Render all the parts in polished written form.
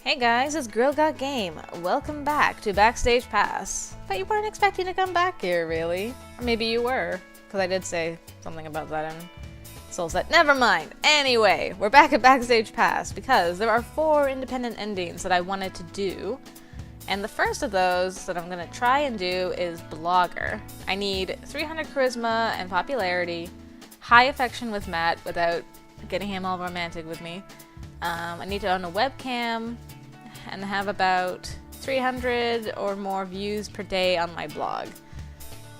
Hey guys, it's Girl Got Game. Welcome back to Backstage Pass. Bet you weren't expecting to come back here, really. Or maybe you were, because I did say something about that in Soul Set. Never mind. Anyway, we're back at Backstage Pass because there are 4 independent endings that I wanted to do. And the first of those that I'm going to try and do is Blogger. I need 300 charisma and popularity, high affection with Matt without getting him all romantic with me. I need to own a webcam and have about 300 or more views per day on my blog,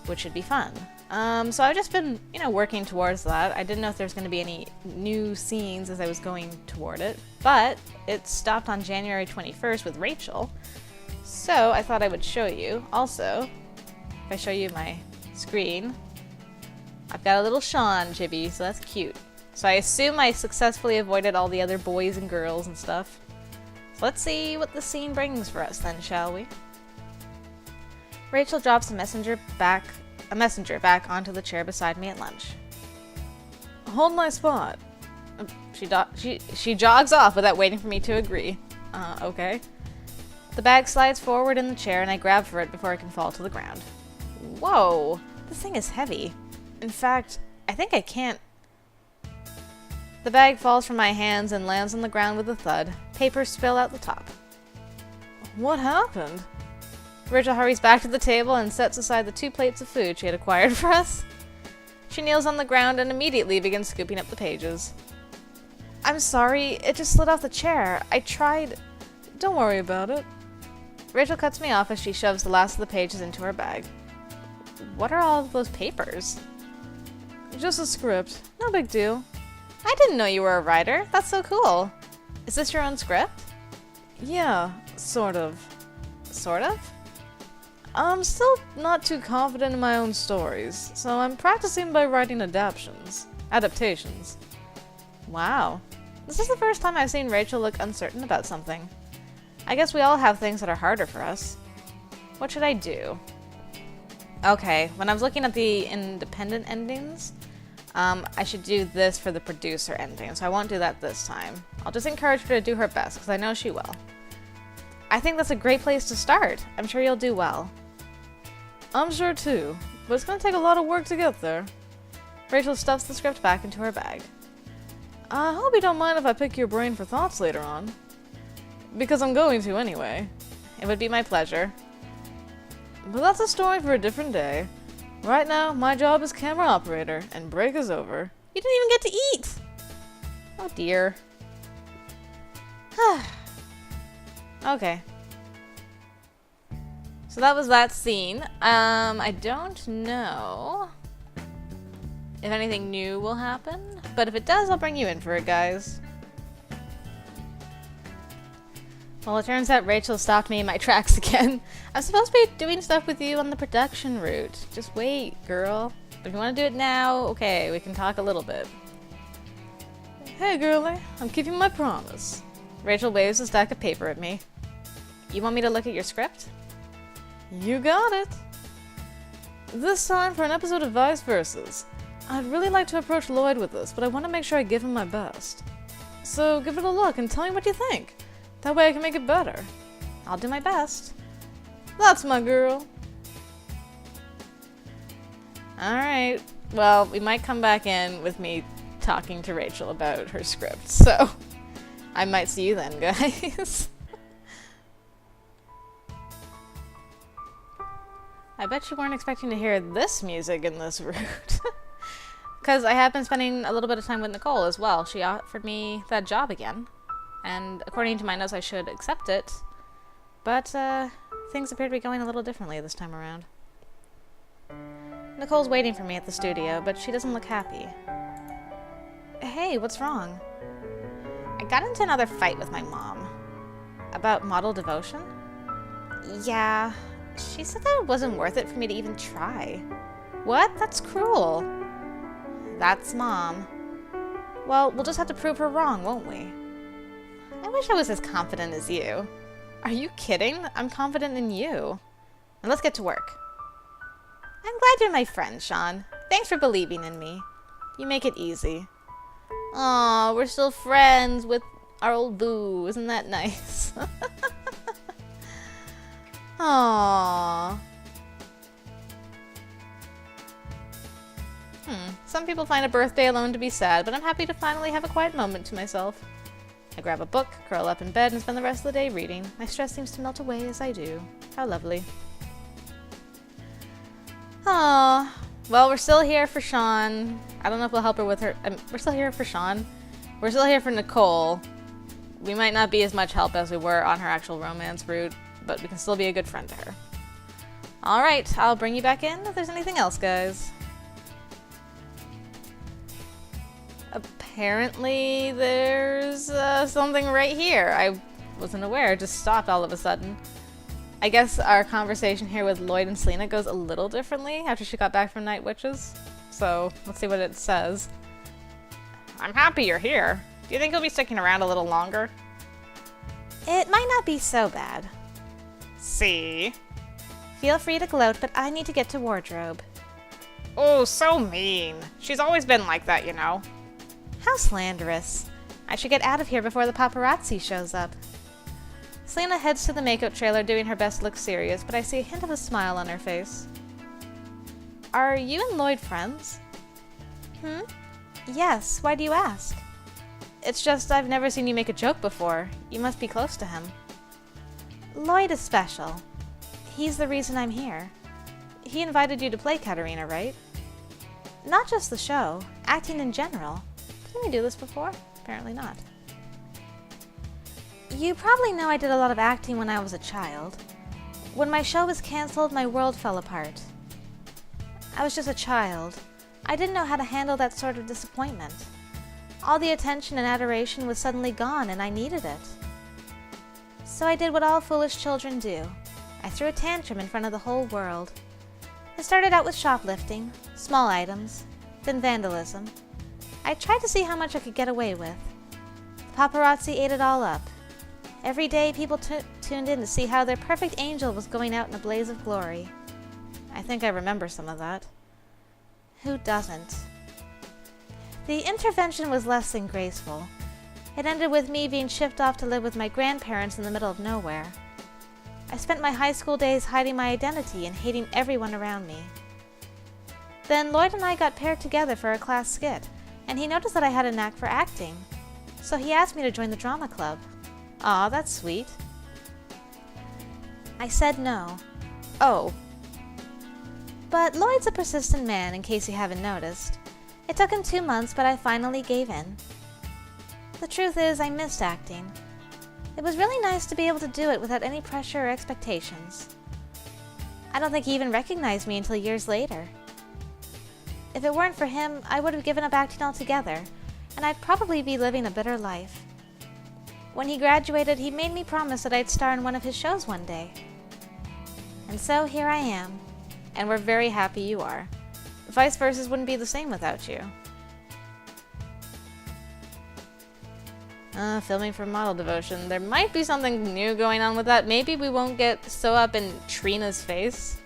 which should be fun. So I've just been, working towards that. I didn't know if there was going to be any new scenes as I was going toward it, but it stopped on January 21st with Rachel. So I thought I would show you. Also, if I show you my screen, I've got a little Sean chibi, so that's cute. So I assume I successfully avoided all the other boys and girls and stuff. So let's see what the scene brings for us then, shall we? Rachel drops a messenger back onto the chair beside me at lunch. Hold my spot. She jogs off without waiting for me to agree. Okay. The bag slides forward in the chair and I grab for it before it can fall to the ground. Whoa, this thing is heavy. In fact, I think I can't. The bag falls from my hands and lands on the ground with a thud. Papers spill out the top. What happened? Rachel hurries back to the table and sets aside the 2 plates of food she had acquired for us. She kneels on the ground and immediately begins scooping up the pages. I'm sorry, it just slid off the chair. I tried. Don't worry about it. Rachel cuts me off as she shoves the last of the pages into her bag. What are all of those papers? Just a script. No big deal. I didn't know you were a writer. That's so cool. Is this your own script? Yeah, sort of. Sort of? I'm still not too confident in my own stories, so I'm practicing by writing adaptations. Wow. This is the first time I've seen Rachel look uncertain about something. I guess we all have things that are harder for us. What should I do? Okay, when I was looking at the independent endings, I should do this for the producer ending, so I won't do that this time. I'll just encourage her to do her best, because I know she will. I think that's a great place to start. I'm sure you'll do well. I'm sure too, but it's going to take a lot of work to get there. Rachel stuffs the script back into her bag. I hope you don't mind if I pick your brain for thoughts later on. Because I'm going to anyway. It would be my pleasure. But that's a story for a different day. Right now, my job is camera operator, and break is over. You didn't even get to eat! Oh dear. Okay. So that was that scene. I don't know if anything new will happen, but if it does, I'll bring you in for it, guys. Well, it turns out Rachel stopped me in my tracks again. I'm supposed to be doing stuff with you on the production route. Just wait, girl. But if you want to do it now, okay, we can talk a little bit. Hey, girlie, I'm keeping my promise. Rachel waves a stack of paper at me. You want me to look at your script? You got it. This time for an episode of Vice Versus. I'd really like to approach Lloyd with this, but I want to make sure I give him my best. So give it a look and tell me what you think. That way I can make it better. I'll do my best. That's my girl. Alright. Well, we might come back in with me talking to Rachel about her script, so I might see you then, guys. I bet you weren't expecting to hear this music in this route. Because I have been spending a little bit of time with Nicole as well. She offered me that job again. And according to my notes, I should accept it. But things appear to be going a little differently this time around. Nicole's waiting for me at the studio, but she doesn't look happy. Hey, what's wrong? I got into another fight with my mom. About model devotion? Yeah, she said that it wasn't worth it for me to even try. What? That's cruel. That's Mom. Well, we'll just have to prove her wrong, won't we? I wish I was as confident as you. Are you kidding? I'm confident in you. And let's get to work. I'm glad you're my friend, Sean. Thanks for believing in me. You make it easy. Aw, we're still friends with Our old boo, isn't that nice? Aww. Some people find a birthday alone to be sad, but I'm happy to finally have a quiet moment to myself. I grab a book, curl up in bed, and spend the rest of the day reading. My stress seems to melt away as I do. How lovely. Aww. Well, we're still here for Sean. I don't know if we'll help her with her... we're still here for Sean. We're still here for Nicole. We might not be as much help as we were on her actual romance route, but we can still be a good friend to her. Alright, I'll bring you back in if there's anything else, guys. Apparently there's something right here. I wasn't aware, it just stopped all of a sudden. I guess our conversation here with Lloyd and Selena goes a little differently after she got back from Night Witches. So, let's see what it says. I'm happy you're here. Do you think you'll be sticking around a little longer? It might not be so bad. See? Feel free to gloat, but I need to get to wardrobe. Oh, so mean. She's always been like that, you know. How slanderous. I should get out of here before the paparazzi shows up. Selena heads to the makeup trailer doing her best to look serious, but I see a hint of a smile on her face. Are you and Lloyd friends? Yes, why do you ask? It's just I've never seen you make a joke before. You must be close to him. Lloyd is special. He's the reason I'm here. He invited you to play Katarina, right? Not just the show, acting in general. Didn't we do this before? Apparently not. You probably know I did a lot of acting when I was a child. When my show was cancelled, my world fell apart. I was just a child. I didn't know how to handle that sort of disappointment. All the attention and adoration was suddenly gone, and I needed it. So I did what all foolish children do. I threw a tantrum in front of the whole world. I started out with shoplifting, small items, then vandalism. I tried to see how much I could get away with. The paparazzi ate it all up. Every day people tuned in to see how their perfect angel was going out in a blaze of glory. I think I remember some of that. Who doesn't? The intervention was less than graceful. It ended with me being shipped off to live with my grandparents in the middle of nowhere. I spent my high school days hiding my identity and hating everyone around me. Then Lloyd and I got paired together for a class skit, and he noticed that I had a knack for acting. So he asked me to join the drama club. Aw, that's sweet. I said no. Oh. But Lloyd's a persistent man, in case you haven't noticed. It took him 2 months, but I finally gave in. The truth is, I missed acting. It was really nice to be able to do it without any pressure or expectations. I don't think he even recognized me until years later. If it weren't for him, I would have given up acting altogether, and I'd probably be living a bitter life. When he graduated, he made me promise that I'd star in one of his shows one day. And so here I am. And we're very happy you are. Vice versa wouldn't be the same without you. Filming for Model Devotion. There might be something new going on with that. Maybe we won't get so up in Trina's face.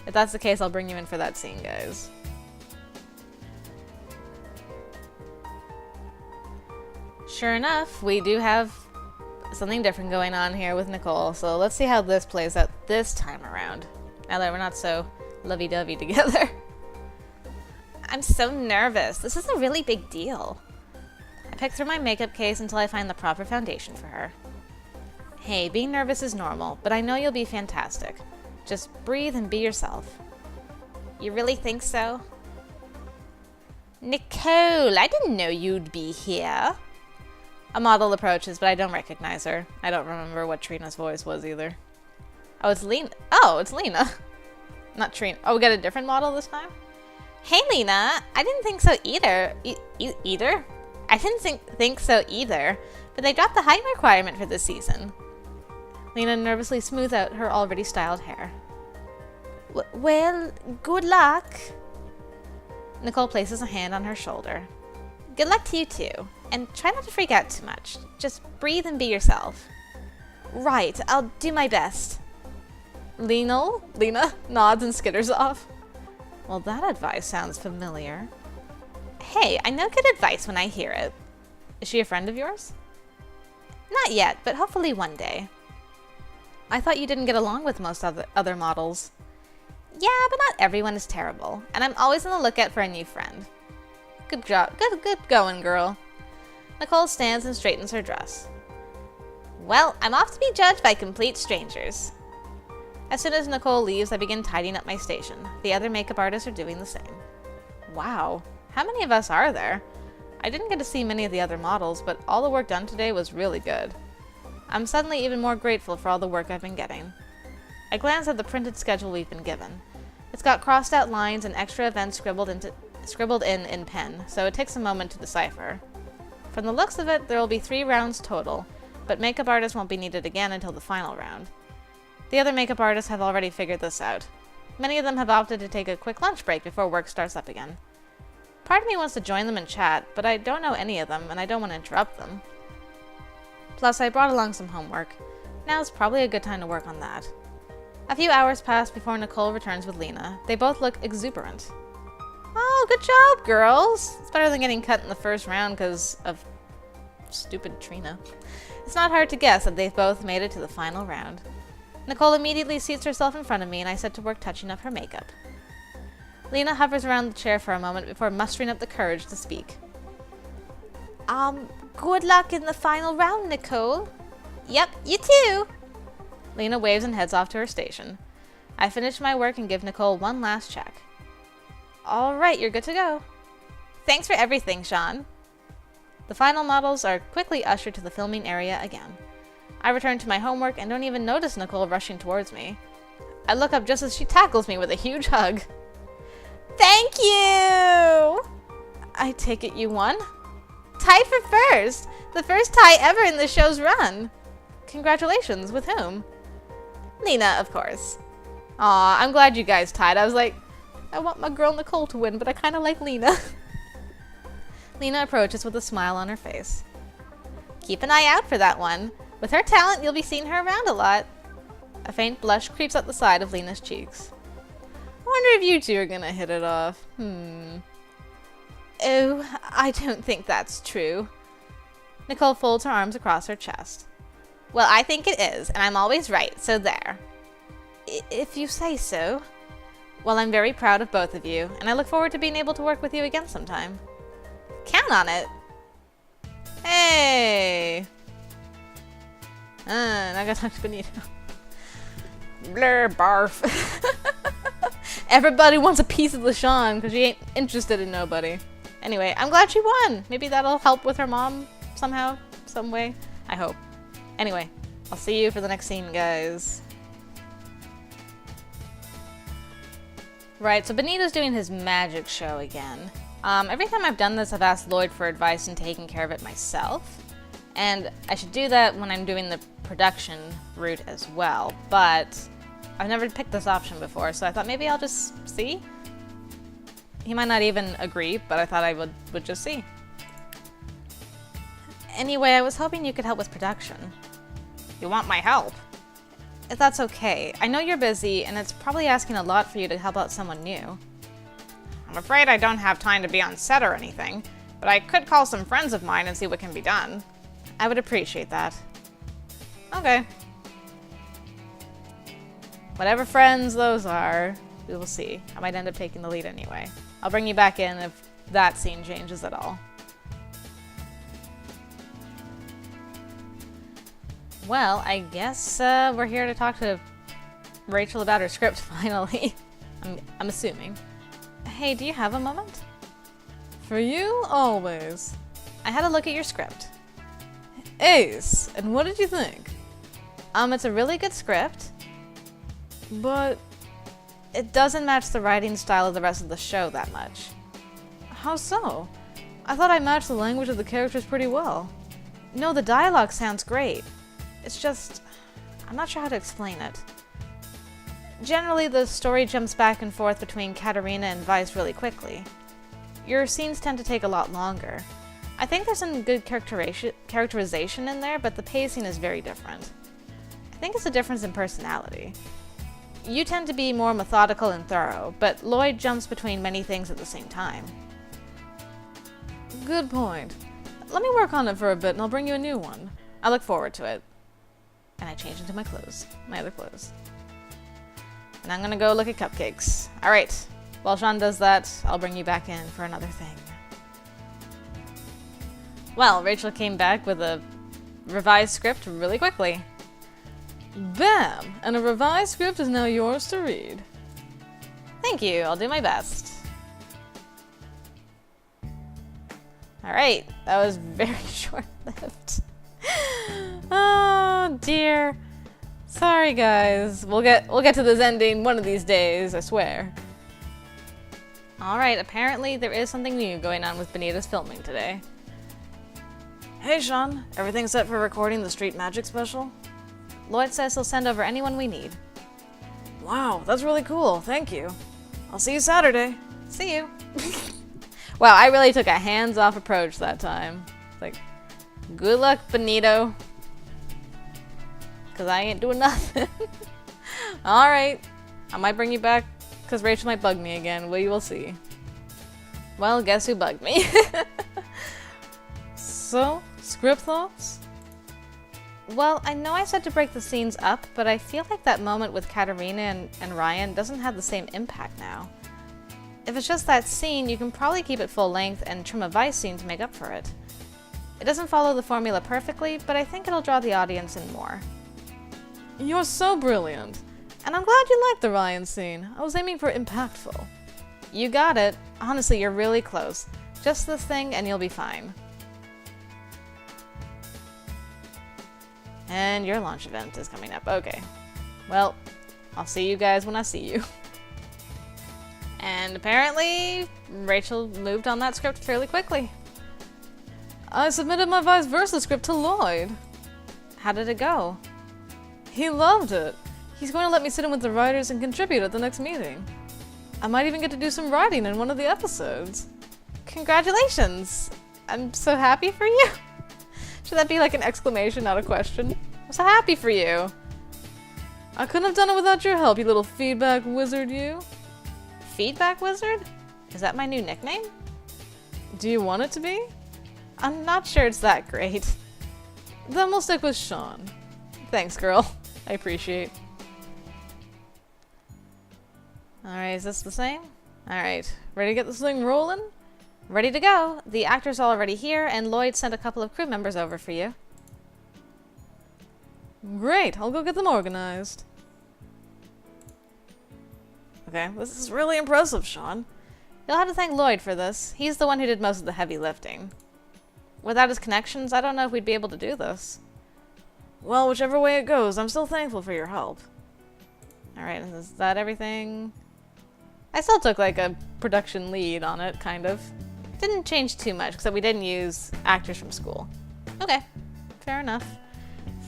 If that's the case, I'll bring you in for that scene, guys. Sure enough, we do have something different going on here with Nicole, so let's see how this plays out this time around. Now that we're not so lovey-dovey together. I'm so nervous. This is a really big deal. I pick through my makeup case until I find the proper foundation for her. Hey, being nervous is normal, but I know you'll be fantastic. Just breathe and be yourself. You really think so? Nicole, I didn't know you'd be here. A model approaches, but I don't recognize her. I don't remember what Trina's voice was either. Oh, it's Lena. Oh, it's Lena. Not Trina. Oh, we got a different model this time? Hey, Lena. I didn't think so either. Either? I didn't think so either, but they dropped the height requirement for this season. Lena nervously smooths out her already styled hair. Well, good luck. Nicole places a hand on her shoulder. Good luck to you too, and try not to freak out too much. Just breathe and be yourself. Right, I'll do my best. Lena nods and skitters off. Well, that advice sounds familiar. Hey, I know good advice when I hear it. Is she a friend of yours? Not yet, but hopefully one day. I thought you didn't get along with most other models. Yeah, but not everyone is terrible, and I'm always on the lookout for a new friend. Good job. Good going, girl. Nicole stands and straightens her dress. Well, I'm off to be judged by complete strangers. As soon as Nicole leaves, I begin tidying up my station. The other makeup artists are doing the same. Wow, how many of us are there? I didn't get to see many of the other models, but all the work done today was really good. I'm suddenly even more grateful for all the work I've been getting. I glance at the printed schedule we've been given. It's got crossed out lines and extra events scribbled in pen, so it takes a moment to decipher. From the looks of it, there will be 3 rounds total, but makeup artists won't be needed again until the final round. The other makeup artists have already figured this out. Many of them have opted to take a quick lunch break before work starts up again. Part of me wants to join them and chat, but I don't know any of them, and I don't want to interrupt them. Plus, I brought along some homework. Now is probably a good time to work on that. A few hours pass before Nicole returns with Lena. They both look exuberant. Oh, good job, girls! It's better than getting cut in the first round because of stupid Trina. It's not hard to guess that they've both made it to the final round. Nicole immediately seats herself in front of me, and I set to work touching up her makeup. Lena hovers around the chair for a moment before mustering up the courage to speak. Good luck in the final round, Nicole. Yep, you too! Lena waves and heads off to her station. I finish my work and give Nicole one last check. All right, you're good to go. Thanks for everything, Sian. The final models are quickly ushered to the filming area again. I return to my homework and don't even notice Nicole rushing towards me. I look up just as she tackles me with a huge hug. Thank you! I take it you won? Tied for first! The first tie ever in the show's run. Congratulations, with whom? Lena, of course. Aw, I'm glad you guys tied. I was like, I want my girl Nicole to win, but I kinda like Lena. Lena approaches with a smile on her face. Keep an eye out for that one. With her talent, you'll be seeing her around a lot. A faint blush creeps up the side of Lena's cheeks. I wonder if you two are gonna hit it off. Oh, I don't think that's true. Nicole folds her arms across her chest. Well, I think it is, and I'm always right, so there. If you say so. Well, I'm very proud of both of you, and I look forward to being able to work with you again sometime. Count on it. Hey! Now I gotta talk to Benito. Blur, barf. Everybody wants a piece of LaShawn because she ain't interested in nobody. Anyway, I'm glad she won. Maybe that'll help with her mom somehow, some way. I hope. Anyway, I'll see you for the next scene, guys. Right, so Benito's doing his magic show again. Every time I've done this, I've asked Lloyd for advice in taking care of it myself. And I should do that when I'm doing the production route as well, but I've never picked this option before, so I thought maybe I'll just see. He might not even agree, but I thought I would just see. Anyway, I was hoping you could help with production. You want my help? If that's okay. I know you're busy, and it's probably asking a lot for you to help out someone new. I'm afraid I don't have time to be on set or anything, but I could call some friends of mine and see what can be done. I would appreciate that. Okay. Whatever friends those are, we will see. I might end up taking the lead anyway. I'll bring you back in if that scene changes at all. Well, I guess we're here to talk to Rachel about her script finally. I'm assuming. Hey, do you have a moment? For you, always. I had a look at your script. Ace, and what did you think? It's a really good script, but it doesn't match the writing style of the rest of the show that much. How so? I thought I matched the language of the characters pretty well. No, the dialogue sounds great. It's just, I'm not sure how to explain it. Generally, the story jumps back and forth between Katerina and Vice really quickly. Your scenes tend to take a lot longer. I think there's some good characterization in there, but the pacing is very different. I think it's a difference in personality. You tend to be more methodical and thorough, but Lloyd jumps between many things at the same time. Good point. Let me work on it for a bit and I'll bring you a new one. I look forward to it. And I change into my clothes. My other clothes. And I'm gonna go look at cupcakes. Alright. While Sian does that, I'll bring you back in for another thing. Well, Rachel came back with a revised script really quickly. Bam! And a revised script is now yours to read. Thank you, I'll do my best. Alright, that was very short-lived. Oh dear. Sorry guys. We'll get to this ending one of these days, I swear. Alright, apparently there is something new going on with Benita's filming today. Hey Sian, everything set for recording the Street Magic special? Lloyd says he'll send over anyone we need. Wow, that's really cool, thank you. I'll see you Saturday. See you. Wow, I really took a hands-off approach that time. Like, good luck, Benito. Because I ain't doing nothing. Alright. I might bring you back because Rachel might bug me again. We will see. Well, guess who bugged me? So, script thoughts? Well, I know I said to break the scenes up, but I feel like that moment with Katarina and Ryan doesn't have the same impact now. If it's just that scene, you can probably keep it full length and trim a Vice scene to make up for it. It doesn't follow the formula perfectly, but I think it'll draw the audience in more. You're so brilliant. And I'm glad you liked the Ryan scene. I was aiming for impactful. You got it. Honestly, you're really close. Just this thing and you'll be fine. And your launch event is coming up. Okay. Well, I'll see you guys when I see you. And apparently, Rachel moved on that script fairly quickly. I submitted my vice versa script to Lloyd. How did it go? He loved it. He's going to let me sit in with the writers and contribute at the next meeting. I might even get to do some writing in one of the episodes. Congratulations! I'm so happy for you. Should that be like an exclamation, not a question? I'm so happy for you. I couldn't have done it without your help, you little feedback wizard, you. Feedback wizard? Is that my new nickname? Do you want it to be? I'm not sure it's that great. Then we'll stick with Sian. Thanks, girl. I appreciate. Alright, is this the same? Alright, ready to get this thing rolling? Ready to go. The actors are already here, and Lloyd sent a couple of crew members over for you. Great, I'll go get them organized. Okay, this is really impressive, Sian. You'll have to thank Lloyd for this. He's the one who did most of the heavy lifting. Without his connections, I don't know if we'd be able to do this. Well, whichever way it goes, I'm still thankful for your help. Alright, is that everything? I still took like a production lead on it, kind of. Didn't change too much, except we didn't use actors from school. Okay, fair enough.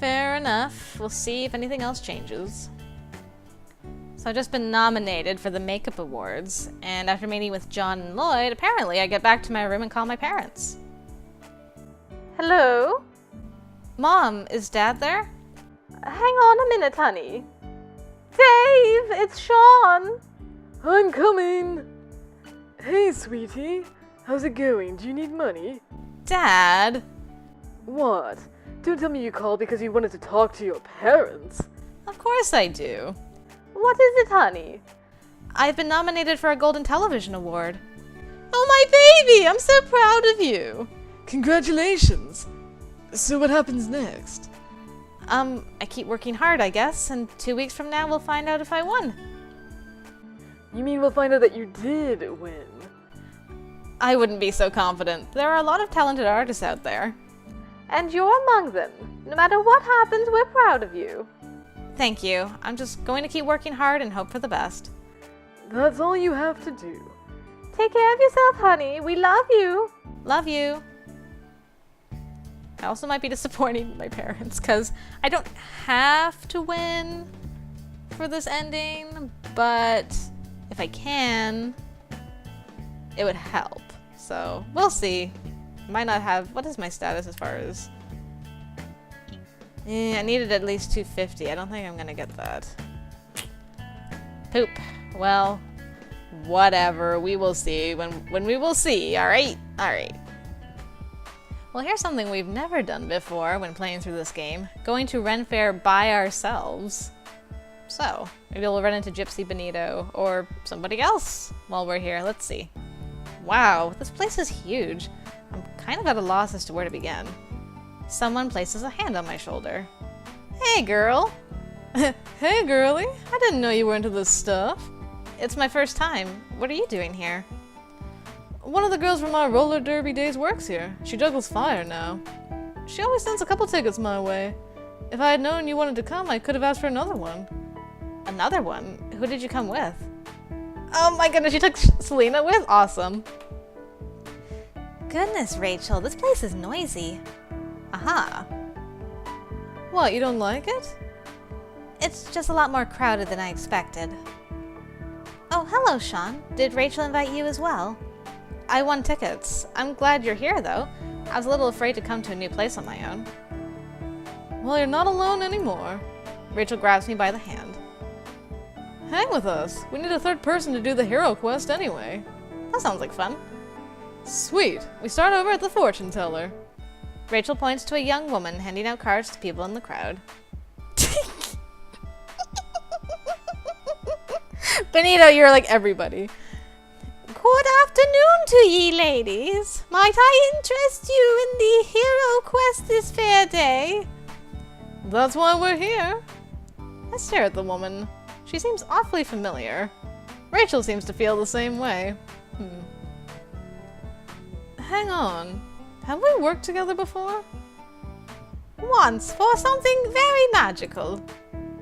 Fair enough. We'll see if anything else changes. So I've just been nominated for the Makeup Awards, and after meeting with John and Lloyd, apparently I get back to my room and call my parents. Hello? Mom, is Dad there? Hang on a minute, honey. Dave, it's Sian. I'm coming. Hey, sweetie. How's it going? Do you need money? Dad? What? Don't tell me you called because you wanted to talk to your parents. Of course I do. What is it, honey? I've been nominated for a Golden Television Award. Oh, my baby! I'm so proud of you! Congratulations! So what happens next? I keep working hard, I guess, and 2 weeks from now we'll find out if I won. You mean we'll find out that you did win? I wouldn't be so confident. There are a lot of talented artists out there. And you're among them. No matter what happens, we're proud of you. Thank you. I'm just going to keep working hard and hope for the best. That's all you have to do. Take care of yourself, honey. We love you. Love you. I also might be disappointing my parents, because I don't have to win for this ending, but if I can, it would help. So, we'll see. Might not have... What is my status as far as... I needed at least 250. I don't think I'm gonna get that. Poop. Well, whatever. We will see when we will see. Alright? Alright. Well, Well, here's something we've never done before when playing through this game. Going to Ren Fair by ourselves. So, maybe we'll run into Gypsy Benito or somebody else while we're here. Let's see. Wow, this place is huge. I'm kind of at a loss as to where to begin. Someone places a hand on my shoulder. Hey, girl! Hey, girlie. I didn't know you were into this stuff. It's my first time. What are you doing here? One of the girls from our roller derby days works here. She juggles fire now. She always sends a couple tickets my way. If I had known you wanted to come, I could have asked for another one. Another one? Who did you come with? Oh my goodness, you took Selena with? Awesome. Goodness, Rachel, this place is noisy. Aha. What, you don't like it? It's just a lot more crowded than I expected. Oh, hello, Sean. Did Rachel invite you as well? I won tickets. I'm glad you're here, though. I was a little afraid to come to a new place on my own. Well, you're not alone anymore. Rachel grabs me by the hand. Hang with us. We need a third person to do the hero quest anyway. That sounds like fun. Sweet. We start over at the fortune teller. Rachel points to a young woman handing out cards to people in the crowd. Benito, you're like everybody. Good afternoon to ye, ladies. Might I interest you in the hero quest this fair day? That's why we're here. I stare at the woman. She seems awfully familiar. Rachel seems to feel the same way. Hang on. Have we worked together before? Once, for something very magical.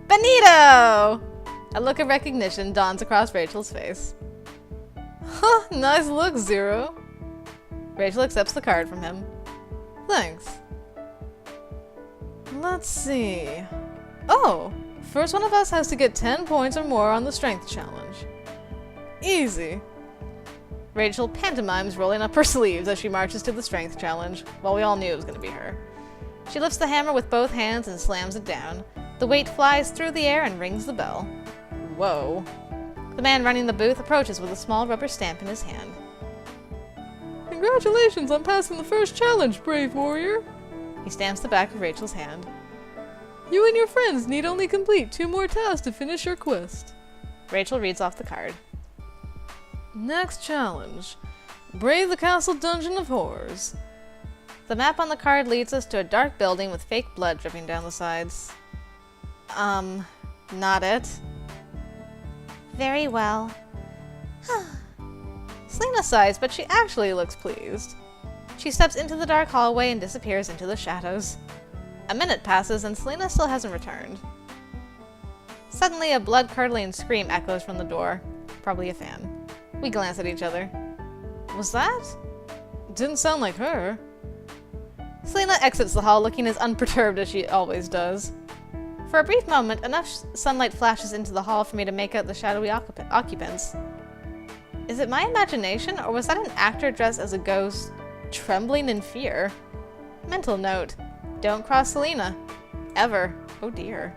Benito! A look of recognition dawns across Rachel's face. Huh, nice look, Zero. Rachel accepts the card from him. Thanks. Let's see. Oh, first one of us has to get 10 points or more on the strength challenge. Easy. Rachel pantomimes rolling up her sleeves as she marches to the strength challenge, while we all knew it was going to be her. She lifts the hammer with both hands and slams it down. The weight flies through the air and rings the bell. Whoa. The man running the booth approaches with a small rubber stamp in his hand. Congratulations on passing the first challenge, brave warrior. He stamps the back of Rachel's hand. You and your friends need only complete 2 more tasks to finish your quest. Rachel reads off the card. Next challenge. Brave the castle dungeon of horrors. The map on the card leads us to a dark building with fake blood dripping down the sides. Not it. Very well. Selena sighs, but she actually looks pleased. She steps into the dark hallway and disappears into the shadows. A minute passes and Selena still hasn't returned. Suddenly, a blood-curdling scream echoes from the door. Probably a fan. We glance at each other. Was that? Didn't sound like her. Selena exits the hall looking as unperturbed as she always does. For a brief moment, enough sunlight flashes into the hall for me to make out the shadowy occupants. Is it my imagination, or was that an actor dressed as a ghost, trembling in fear? Mental note: don't cross Selena. Ever. Oh dear.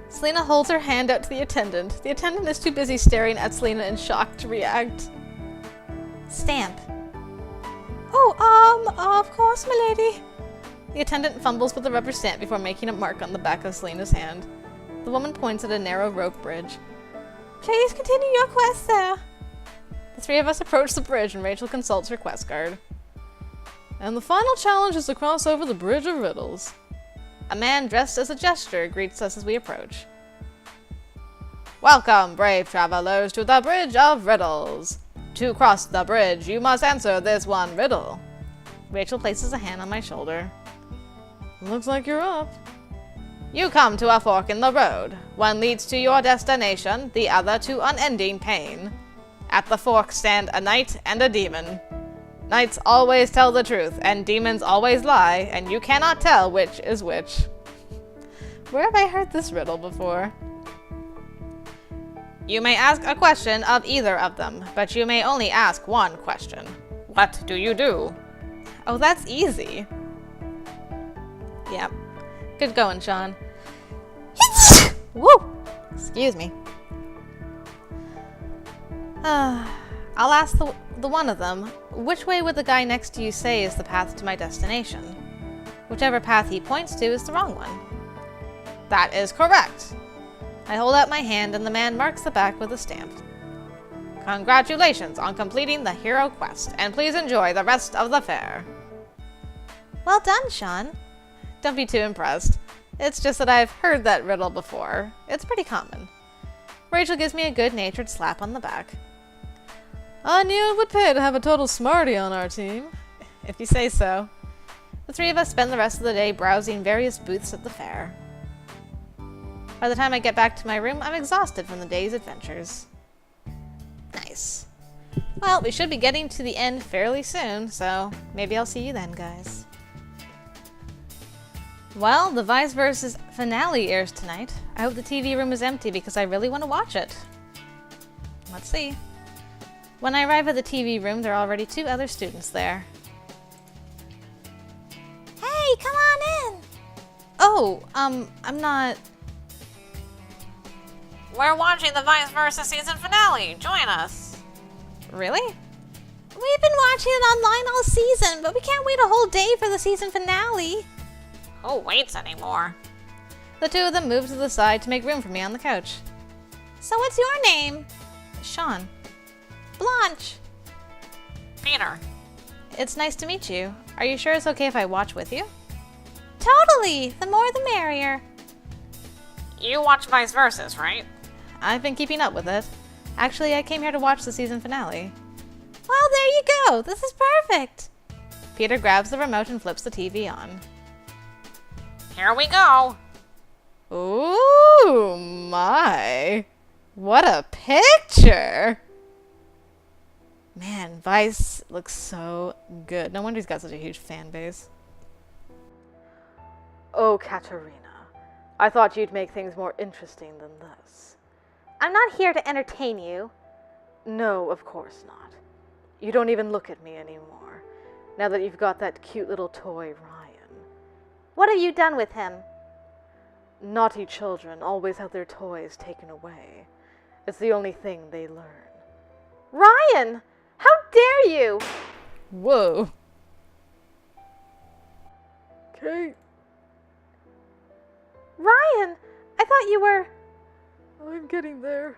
Selena holds her hand out to the attendant. The attendant is too busy staring at Selena in shock to react. Stamp. Oh, of course, milady. The attendant fumbles with the rubber stamp before making a mark on the back of Selena's hand. The woman points at a narrow rope bridge. Please continue your quest there. The 3 of us approach the bridge and Rachel consults her quest card. And the final challenge is to cross over the Bridge of Riddles. A man dressed as a jester greets us as we approach. Welcome, brave travelers, to the Bridge of Riddles. To cross the bridge, you must answer this one riddle. Rachel places a hand on my shoulder. Looks like you're up. You come to a fork in the road. One leads to your destination, the other to unending pain. At the fork stand a knight and a demon. Knights always tell the truth, and demons always lie, and you cannot tell which is which. Where have I heard this riddle before? You may ask a question of either of them, but you may only ask one question. What do you do? Oh, that's easy. Yep. Good going, Sean. Woo! Excuse me. I'll ask the one of them, which way would the guy next to you say is the path to my destination? Whichever path he points to is the wrong one. That is correct. I hold out my hand and the man marks the back with a stamp. Congratulations on completing the hero quest, and please enjoy the rest of the fair. Well done, Sian. Don't be too impressed. It's just that I've heard that riddle before. It's pretty common. Rachel gives me a good-natured slap on the back. I knew it would pay to have a total smarty on our team. If you say so. The three of us spend the rest of the day browsing various booths at the fair. By the time I get back to my room, I'm exhausted from the day's adventures. Nice. Well, we should be getting to the end fairly soon, so maybe I'll see you then, guys. Well, the Vice Versa's finale airs tonight. I hope the TV room is empty because I really want to watch it. Let's see. When I arrive at the TV room, there are already 2 other students there. Hey, come on in! Oh, I'm not... We're watching the Vice Versa season finale. Join us. Really? We've been watching it online all season, but we can't wait a whole day for the season finale. Who waits anymore? The 2 of them move to the side to make room for me on the couch. So what's your name? Sean. Blanche. Peter. It's nice to meet you. Are you sure it's okay if I watch with you? Totally! The more the merrier. You watch Vice Versa's, right? I've been keeping up with it. Actually, I came here to watch the season finale. Well, there you go. This is perfect. Peter grabs the remote and flips the TV on. Here we go. Ooh, my. What a picture! Man, Vice looks so good. No wonder he's got such a huge fan base. Oh, Katerina. I thought you'd make things more interesting than this. I'm not here to entertain you. No, of course not. You don't even look at me anymore, now that you've got that cute little toy, Ryan. What have you done with him? Naughty children always have their toys taken away. It's the only thing they learn. Ryan! How dare you! Whoa. Kate, Ryan! I thought you were... I'm getting there.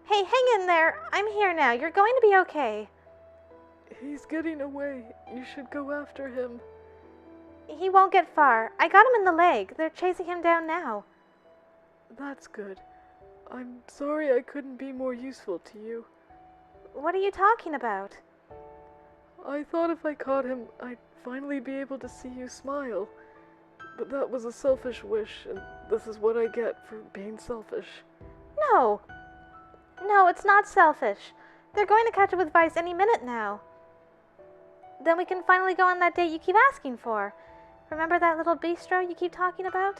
Hey, hang in there. I'm here now. You're going to be okay. He's getting away. You should go after him. He won't get far. I got him in the leg. They're chasing him down now. That's good. I'm sorry I couldn't be more useful to you. What are you talking about? I thought if I caught him, I'd finally be able to see you smile. But that was a selfish wish, and this is what I get for being selfish. No. No, it's not selfish. They're going to catch up with Vice any minute now. Then we can finally go on that date you keep asking for. Remember that little bistro you keep talking about?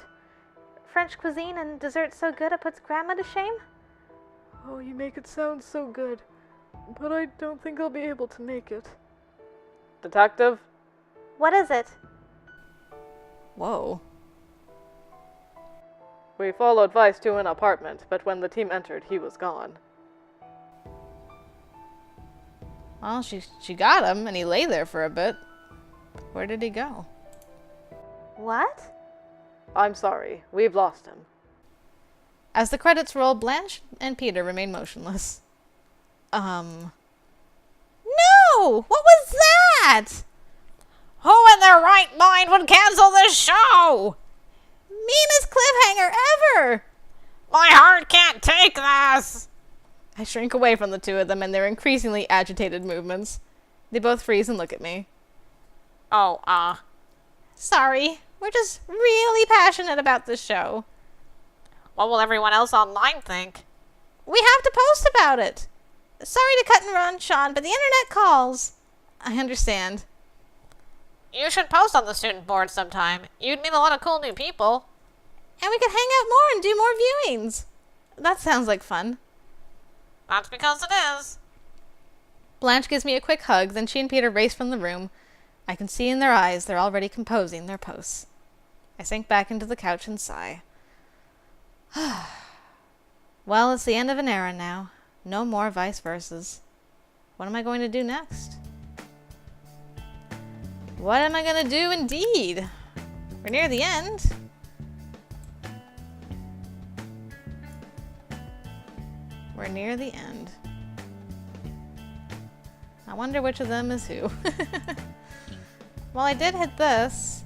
French cuisine and dessert so good it puts Grandma to shame? Oh, you make it sound so good. But I don't think I'll be able to make it. Detective? What is it? Whoa. We followed Vice to an apartment, but when the team entered, he was gone. Well, she got him, and he lay there for a bit. Where did he go? What? I'm sorry, we've lost him. As the credits roll, Blanche and Peter remain motionless. No! What was that? Who in their right mind would cancel this show? Meanest cliffhanger ever! My heart can't take this. I shrink away from the 2 of them and their increasingly agitated movements. They both freeze and look at me. Oh, Sorry, we're just really passionate about this show. what will everyone else online think? We have to post about it. Sorry to cut and run, Sean, but the internet calls. I understand. You should post on the student board sometime. You'd meet a lot of cool new people. And we could hang out more and do more viewings. That sounds like fun. That's because it is. Blanche gives me a quick hug, then she and Peter race from the room. I can see in their eyes they're already composing their posts. I sink back into the couch and sigh. Well, it's the end of an era now. No more Vice Versas. what am I going to do next? What am I gonna do indeed? We're near the end. We're near the end. I wonder which of them is who. Well, I did hit this.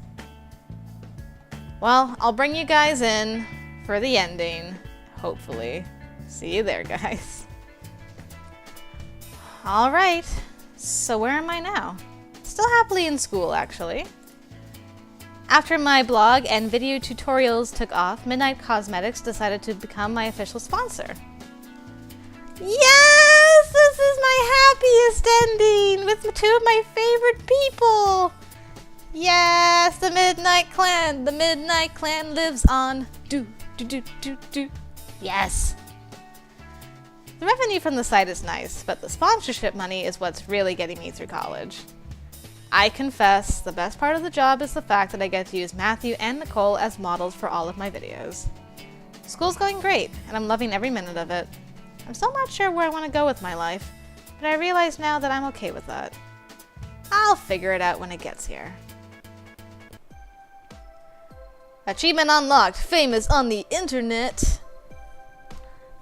Well, I'll bring you guys in for the ending, hopefully. See you there, guys. Alright, so where am I now? Still happily in school, actually. After my blog and video tutorials took off, Midnight Cosmetics decided to become my official sponsor. Yes! This is my happiest ending with two of my favorite people! Yes, the Midnight Clan! The Midnight Clan lives on. Do. Yes! The revenue from the site is nice, but the sponsorship money is what's really getting me through college. I confess, the best part of the job is the fact that I get to use Matthew and Nicole as models for all of my videos. School's going great, and I'm loving every minute of it. I'm still not sure where I want to go with my life, but I realize now that I'm okay with that. I'll figure it out when it gets here. Achievement unlocked! Famous on the internet!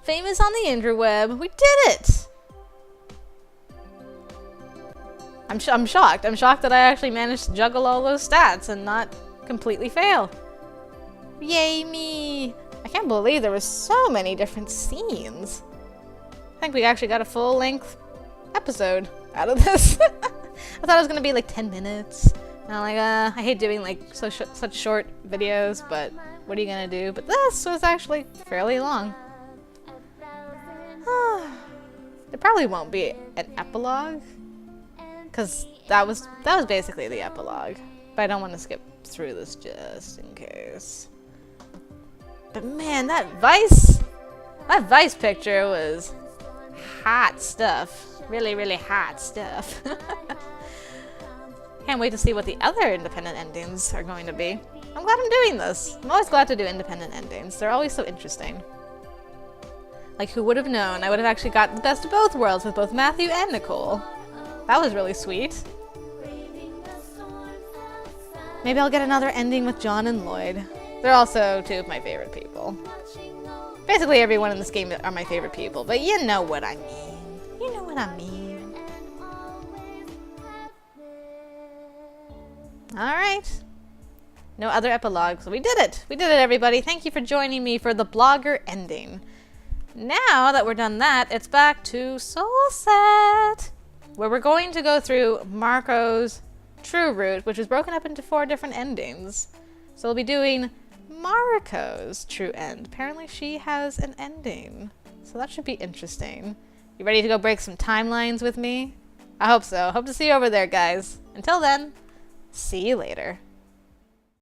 Famous on the interweb! We did it! I'm shocked. I'm shocked that I actually managed to juggle all those stats and not completely fail. Yay me! I can't believe there were so many different scenes. I think we actually got a full-length episode out of this. I thought it was gonna be like 10 minutes. And I'm like, I hate doing like such short videos, but what are you gonna do? But this was actually fairly long. There probably won't be an epilogue, because that was basically the epilogue. But I don't want to skip through this just in case. But man, that Vice picture was hot stuff. Really, really hot stuff. Can't wait to see what the other independent endings are going to be. I'm glad I'm doing this. I'm always glad to do independent endings. They're always so interesting. Like, who would have known I would have actually got the best of both worlds with both Matthew and Nicole. That was really sweet. Maybe I'll get another ending with John and Lloyd. They're also two of my favorite people. Basically everyone in this game are my favorite people, but you know what I mean. You know what I mean. Alright. No other epilogue, so we did it! We did it, everybody! Thank you for joining me for the blogger ending. Now that we're done that, it's back to Soul Set, where we're going to go through Marco's true route, which is broken up into 4 different endings. So we'll be doing Mariko's true end. Apparently she has an ending, so that should be interesting. You ready to go break some timelines with me? I hope so. Hope to see you over there, guys. Until then, see you later.